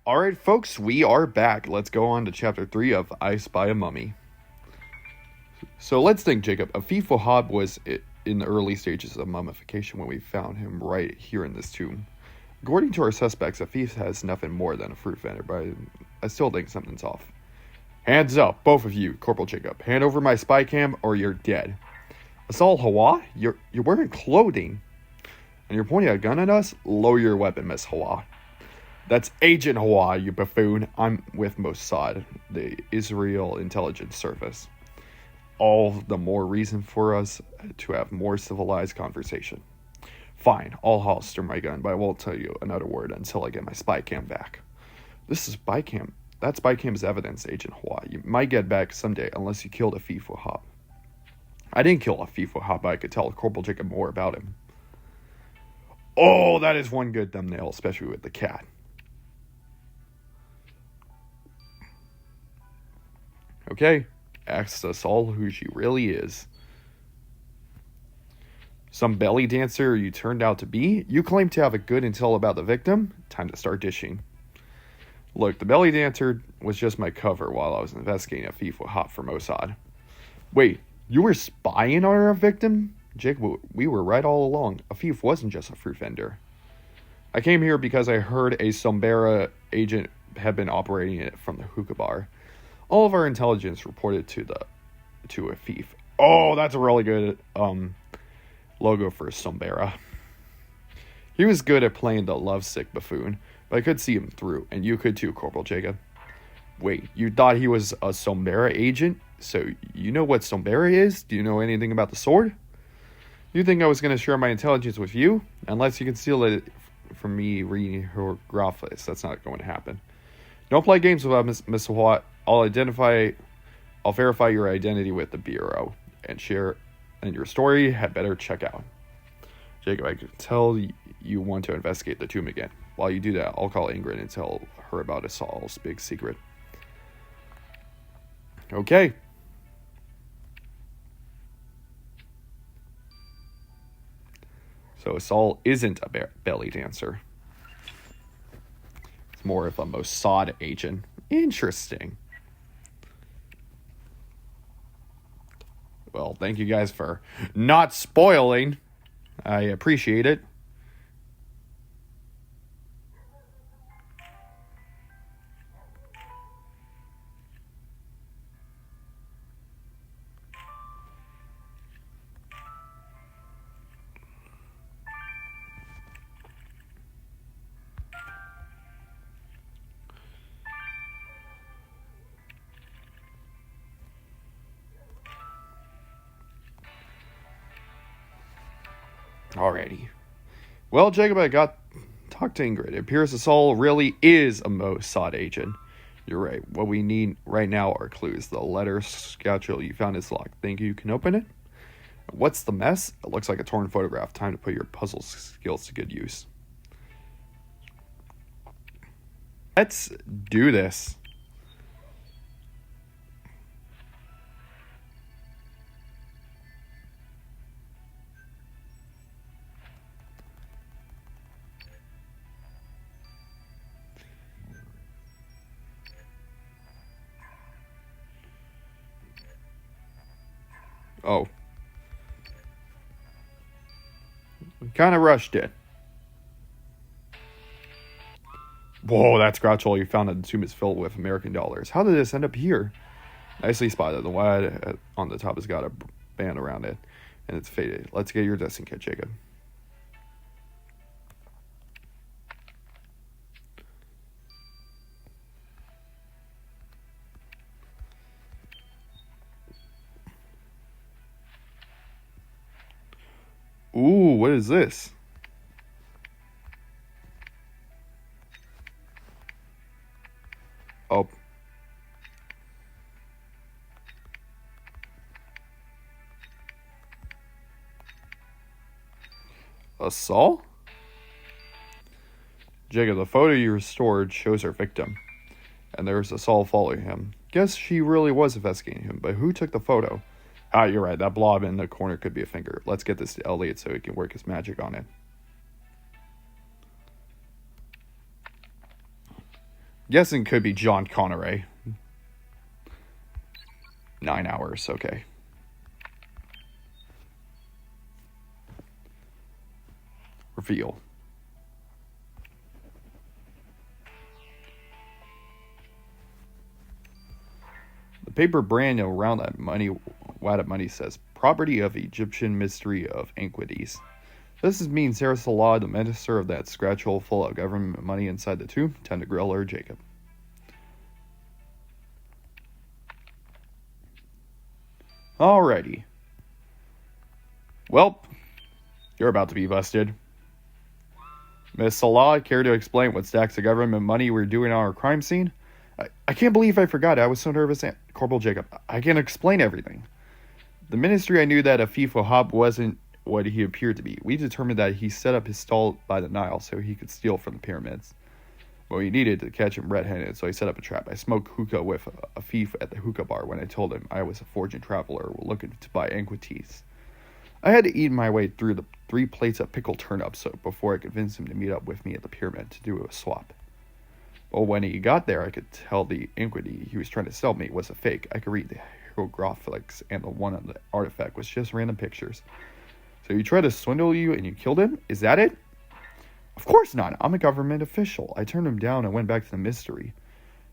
All right, folks, we are back. Let's go on to chapter 3 of I Spy a Mummy. So let's think, Jacob. Afif Wahab was in the early stages of mummification when we found him right here in this tomb. According to our suspects, Afif has nothing more than a fruit vendor, but I still think something's off. Hands up, both of you, Corporal Jacob. Hand over my spy cam or you're dead. Asal Hawa, you're wearing clothing, and you're pointing a gun at us? Lower your weapon, Miss Hawa. That's Agent Hawa, you buffoon. I'm with Mossad, the Israel Intelligence Service. All the more reason for us to have more civilized conversation. Fine, I'll holster my gun, but I won't tell you another word until I get my spy cam back. This is spy cam. That's spy cam's evidence, Agent Hawa. You might get back someday unless you killed Afif Wahab. I didn't kill Afif Wahab, but I could tell Corporal Jacob more about him. Oh, that is one good thumbnail, especially with the cat. Okay, ask us all who she really is. Some belly dancer you turned out to be? You claim to have a good intel about the victim? Time to start dishing. Look, the belly dancer was just my cover while I was investigating Afif Wahab for Mossad. Wait, you were spying on our victim? Jake, we were right all along. Afif wasn't just a fruit vendor. I came here because I heard a Sombera agent had been operating it from the hookah bar. All of our intelligence reported to Afif. Oh, that's a really good logo for Sombera. He was good at playing the lovesick buffoon, but I could see him through, and you could too, Corporal Jacob. Wait, you thought he was a Sombera agent? So you know what Sombera is? Do you know anything about the sword? You think I was going to share my intelligence with you? Unless you conceal it from me reading hieroglyphs, that's not going to happen. Don't play games with us, Miss Watt. I'll verify your identity with the Bureau, and your story had better check out. Jacob, I can tell you want to investigate the tomb again. While you do that, I'll call Ingrid and tell her about Asal's big secret. Okay. So Asal isn't a belly dancer. It's more of a Mossad agent. Interesting. Well, thank you guys for not spoiling. I appreciate it. Alrighty. Well, Jacob, I talked to Ingrid. It appears Asal really is a Mossad agent. You're right. What we need right now are clues. The letter schedule you found is locked. Think you can open it? What's the mess? It looks like a torn photograph. Time to put your puzzle skills to good use. Let's do this. Oh. We kind of rushed it. Whoa, that's Groucho. You found that the tomb is filled with American dollars. How did this end up here? Nicely spotted. The wide on the top has got a band around it, and it's faded. Let's get your dressing kit, Jacob. Ooh, what is this? Oh. Assault? Jacob, the photo you restored shows our victim, and there's Assault following him. Guess she really was investigating him, but who took the photo? Ah, you're right. That blob in the corner could be a finger. Let's get this to Elliot so he can work his magic on it. Guessing could be John Conneray. 9 hours, okay. Reveal. The paper brand around that wad of money says, property of Egyptian mystery of antiquities. Does this mean Sarah Salah, the minister of that scratch hole full of government money inside the tomb? Time to grill her, Jacob. Alrighty. Welp, you're about to be busted. Miss Salah, care to explain what stacks of government money we're doing on our crime scene? I can't believe I forgot. I was so nervous. Corporal Jacob, I can't explain everything. The ministry I knew that Afif Wahab wasn't what he appeared to be. We determined that he set up his stall by the Nile so he could steal from the pyramids. Well, he needed to catch him red-handed, so he set up a trap. I smoked hookah with Afif at the hookah bar when I told him I was a fortune traveler looking to buy antiquities. I had to eat my way through the 3 plates of pickled turnips before I convinced him to meet up with me at the pyramid to do a swap. Well, when he got there, I could tell the antiquity he was trying to sell me was a fake. I could read the hieroglyphics, and the one on the artifact was just random pictures. So he tried to swindle you and you killed him? Is that it? Of course not. I'm a government official. I turned him down and went back to the mystery.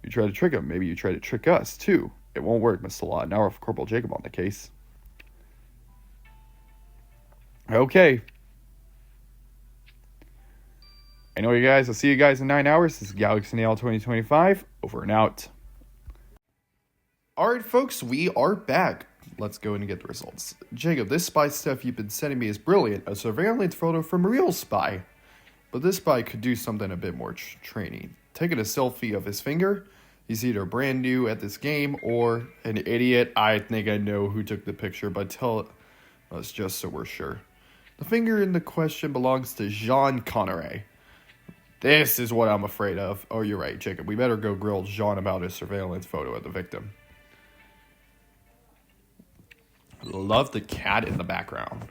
You tried to trick him. Maybe you tried to trick us, too. It won't work, Miss Salah. Now we're Corporal Jacob on the case. Okay. I know you guys. I'll see you guys in 9 hours. This is Galaxy Nail 2025. Over and out. Alright, folks. We are back. Let's go in and get the results. Jacob, this spy stuff you've been sending me is brilliant. A surveillance photo from a real spy. But this spy could do something a bit more training. Taking a selfie of his finger. He's either brand new at this game or an idiot. I think I know who took the picture, but tell us just so we're sure. The finger in the question belongs to Jean Conneray. This is what I'm afraid of. Oh, you're right, Jacob. We better go grill Jean about his surveillance photo of the victim. Love the cat in the background.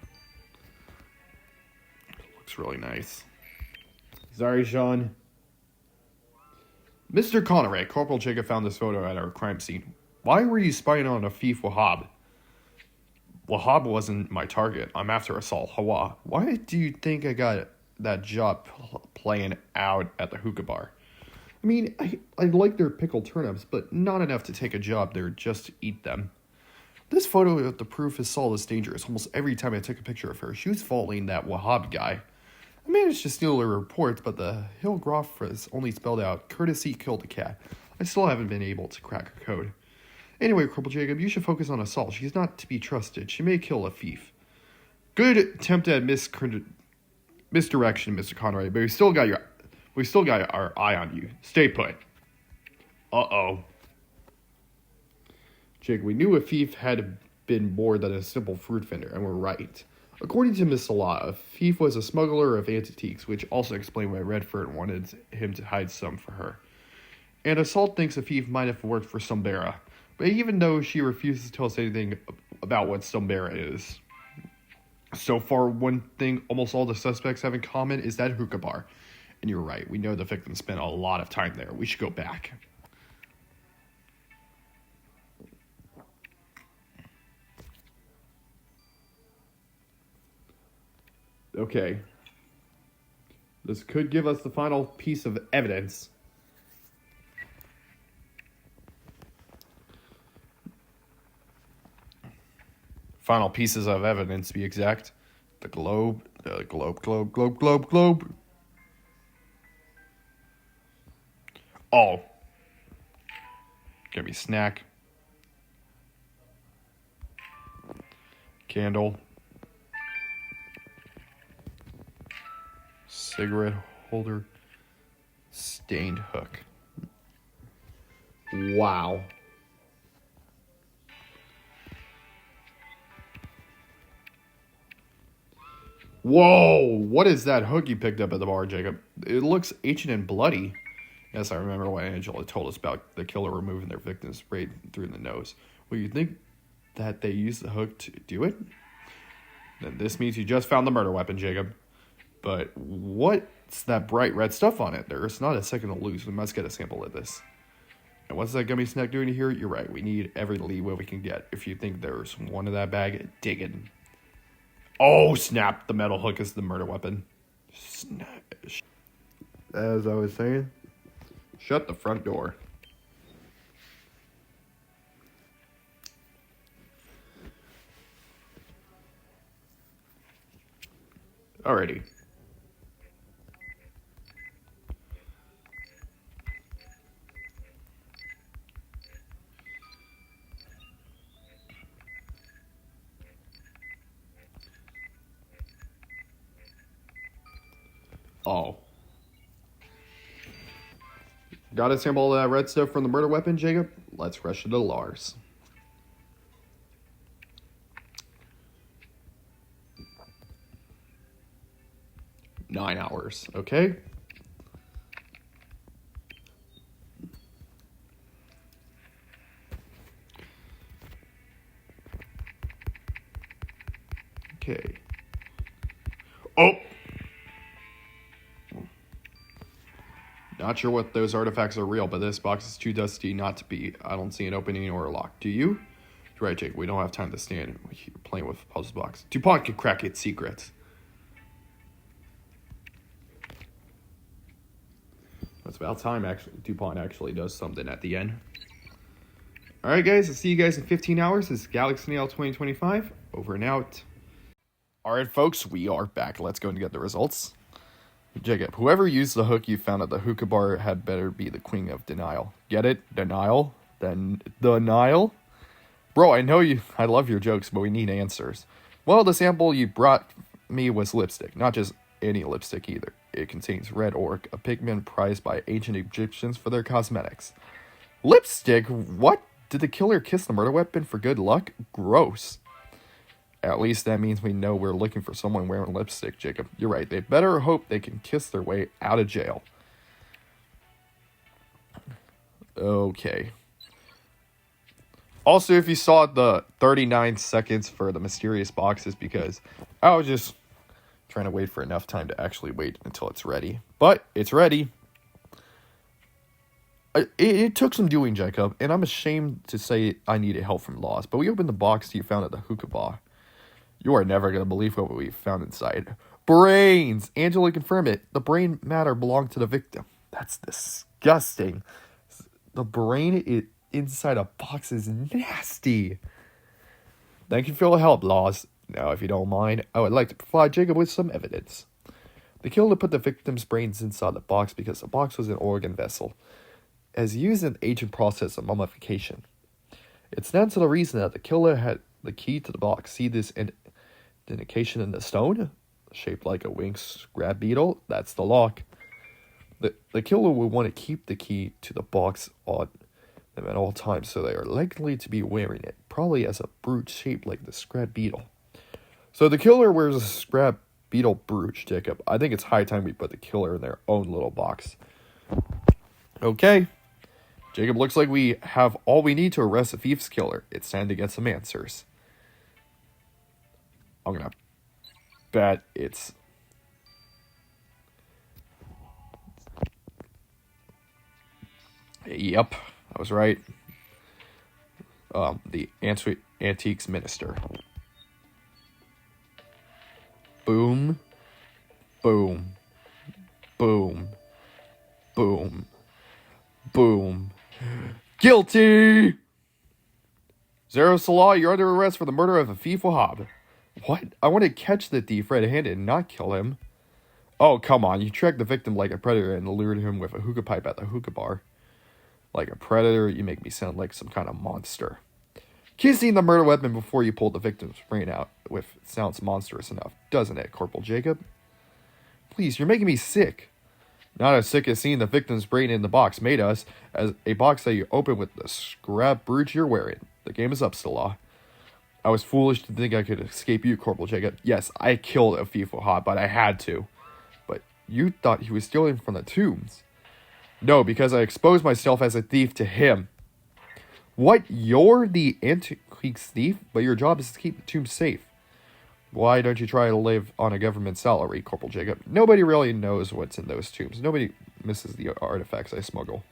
Looks really nice. Sorry, Sean. Mr. Conneray, Corporal Jacob found this photo at our crime scene. Why were you spying on Afif Wahab? Wahab wasn't my target. I'm after Asal Hawa. Why do you think I got that job playing out at the hookah bar? I mean, I like their pickled turnips, but not enough to take a job there just to eat them. This photo of the proof is Saul is dangerous. Almost every time I took a picture of her, she was following that Wahab guy. I managed to steal her reports, but the hieroglyphics only spelled out, courtesy killed the cat. I still haven't been able to crack her code. Anyway, Corporal Jacob, you should focus on Assault. She's not to be trusted. She may kill Afif. Good attempt at misdirection, Mr. Connery, but we still got our eye on you. Stay put. Uh-oh. Jake, we knew Afif had been more than a simple fruit vendor, and we're right. According to Miss Salah, Afif was a smuggler of antiques, which also explained why Redford wanted him to hide some for her. And Assault thinks Afif might have worked for Sombera, but even though she refuses to tell us anything about what Sombera is. So far, one thing almost all the suspects have in common is that hookah bar. And you're right, we know the victim spent a lot of time there. We should go back. Okay. This could give us the final piece of evidence. Final pieces of evidence, to be exact. The globe. Oh. Give me snack. Candle. Cigarette holder. Stained hook. Wow. Whoa! What is that hook you picked up at the bar, Jacob? It looks ancient and bloody. Yes, I remember when Angela told us about the killer removing their victims right through the nose. Well, you think that they used the hook to do it? Then this means you just found the murder weapon, Jacob. But what It's that bright red stuff on it. There's not a second to lose. We must get a sample of this. And what's that gummy snack doing here? You're right. We need every leeway we can get. If you think there's one in that bag, dig it. Oh, snap. The metal hook is the murder weapon. Snap. As I was saying, shut the front door. Alrighty. Oh. Got a sample of that red stuff from the murder weapon, Jacob? Let's rush it to Lars. Nine hours, okay? Okay. Oh! Not sure what those artifacts are real, but this box is too dusty not to be. I don't see an opening or a lock. Do you? You're right, Jake. We don't have time to stand. We're playing with puzzle box. DuPont can crack its secrets. It's about time DuPont actually does something at the end. Alright guys, I'll see you guys in 15 hours. This is Galaxy Nail 2025. Over and out. Alright folks, we are back. Let's go and get the results. Jacob, whoever used the hook you found at the hookah bar had better be the queen of denial. Get it? Denial? Then denial? Bro, I know I love your jokes, but we need answers. Well, the sample you brought me was lipstick. Not just any lipstick either. It contains red ochre, a pigment prized by ancient Egyptians for their cosmetics. Lipstick? What? Did the killer kiss the murder weapon for good luck? Gross. At least that means we know we're looking for someone wearing lipstick, Jacob. You're right. They better hope they can kiss their way out of jail. Okay. Also, if you saw the 39 seconds for the mysterious boxes, because I was just trying to wait for enough time to actually wait until it's ready. But it's ready. It took some doing, Jacob, and I'm ashamed to say I needed help from Laws. But we opened the box you found at the hookah bar. You are never going to believe what we found inside. Brains! Angela confirmed it. The brain matter belonged to the victim. That's disgusting. The brain inside a box is nasty. Thank you for your help, Laws. Now, if you don't mind, I would like to provide Jacob with some evidence. The killer put the victim's brains inside the box because the box was an organ vessel, as used in the ancient process of mummification. It stands to the reason that the killer had the key to the box. See this indication in the stone? Shaped like a winged scrap beetle? That's the lock. The killer would want to keep the key to the box on them at all times, so they are likely to be wearing it, probably as a brooch shaped like the scrap beetle. So the killer wears a scrap beetle brooch, Jacob. I think it's high time we put the killer in their own little box. Okay. Jacob, looks like we have all we need to arrest the thief's killer. It's time to get some answers. I'm gonna bet it's... Yep, I was right. The Antiques Minister. Boom. Boom. Boom. Boom. Boom. Guilty! Zero Salah, you're under arrest for the murder of a thief Wahab. What? I want to catch the thief red-handed and not kill him. Oh, come on. You tracked the victim like a predator and lured him with a hookah pipe at the hookah bar. Like a predator, you make me sound like some kind of monster. Kissing the murder weapon before you pulled the victim's brain out sounds monstrous enough, doesn't it, Corporal Jacob? Please, you're making me sick. Not as sick as seeing the victim's brain in the box made us, as a box that you open with the scrap brooch you're wearing. The game is up, Salah. I was foolish to think I could escape you, Corporal Jacob. Yes, I killed a thief Wahab, but I had to. But you thought he was stealing from the tombs. No, because I exposed myself as a thief to him. What? You're the Antiques thief, but your job is to keep the tomb safe. Why don't you try to live on a government salary, Corporal Jacob? Nobody really knows what's in those tombs. Nobody misses the artifacts I smuggle.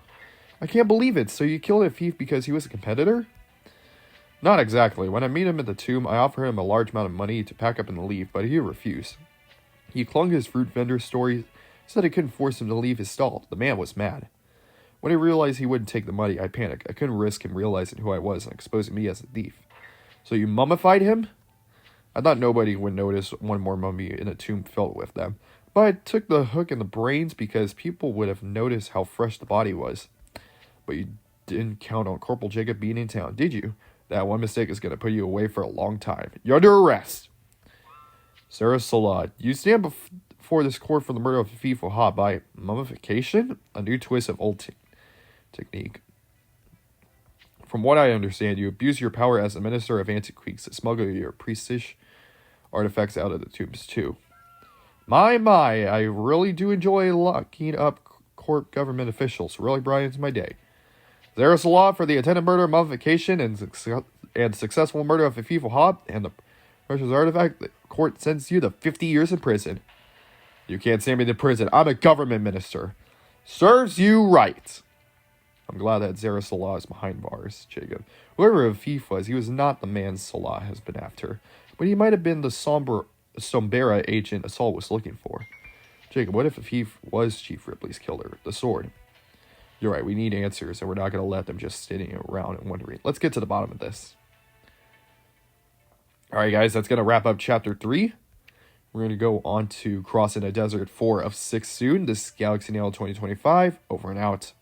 I can't believe it. So you killed a thief because he was a competitor? Not exactly. When I meet him at the tomb, I offer him a large amount of money to pack up and leave, but he refused. He clung to his fruit vendor story, said I couldn't force him to leave his stall. The man was mad. When I realized he wouldn't take the money, I panicked. I couldn't risk him realizing who I was and exposing me as a thief. So you mummified him? I thought nobody would notice one more mummy in a tomb filled with them, but I took the hook and the brains because people would have noticed how fresh the body was. But you didn't count on Corporal Jacob being in town, did you? That one mistake is going to put you away for a long time. You're under arrest. Sarah Salah, you stand before this court for the murder of Afif Wahab by mummification? A new twist of old technique. From what I understand, you abuse your power as a minister of antiquities to smuggle your priestish artifacts out of the tombs too. My, I really do enjoy locking up court government officials. Really brightens my day. There is a law for the attempted murder, mummification, and successful murder of Afif Wahab and the precious artifact. The court sentences you to 50 years in prison. You can't send me to prison. I'm a government minister. Serves you right. I'm glad that Zara Salah is behind bars, Jacob. Whoever Afif was, he was not the man Salah has been after. But he might have been the Sombera agent Assault was looking for. Jacob, what if Afif was Chief Ripley's killer? The sword. You're right, we need answers, and we're not going to let them just sitting around and wondering. Let's get to the bottom of this. Alright, guys, that's going to wrap up Chapter 3. We're going to go on to Crossing a Desert 4 of 6 soon. This is Galaxy Nail 2025. Over and out.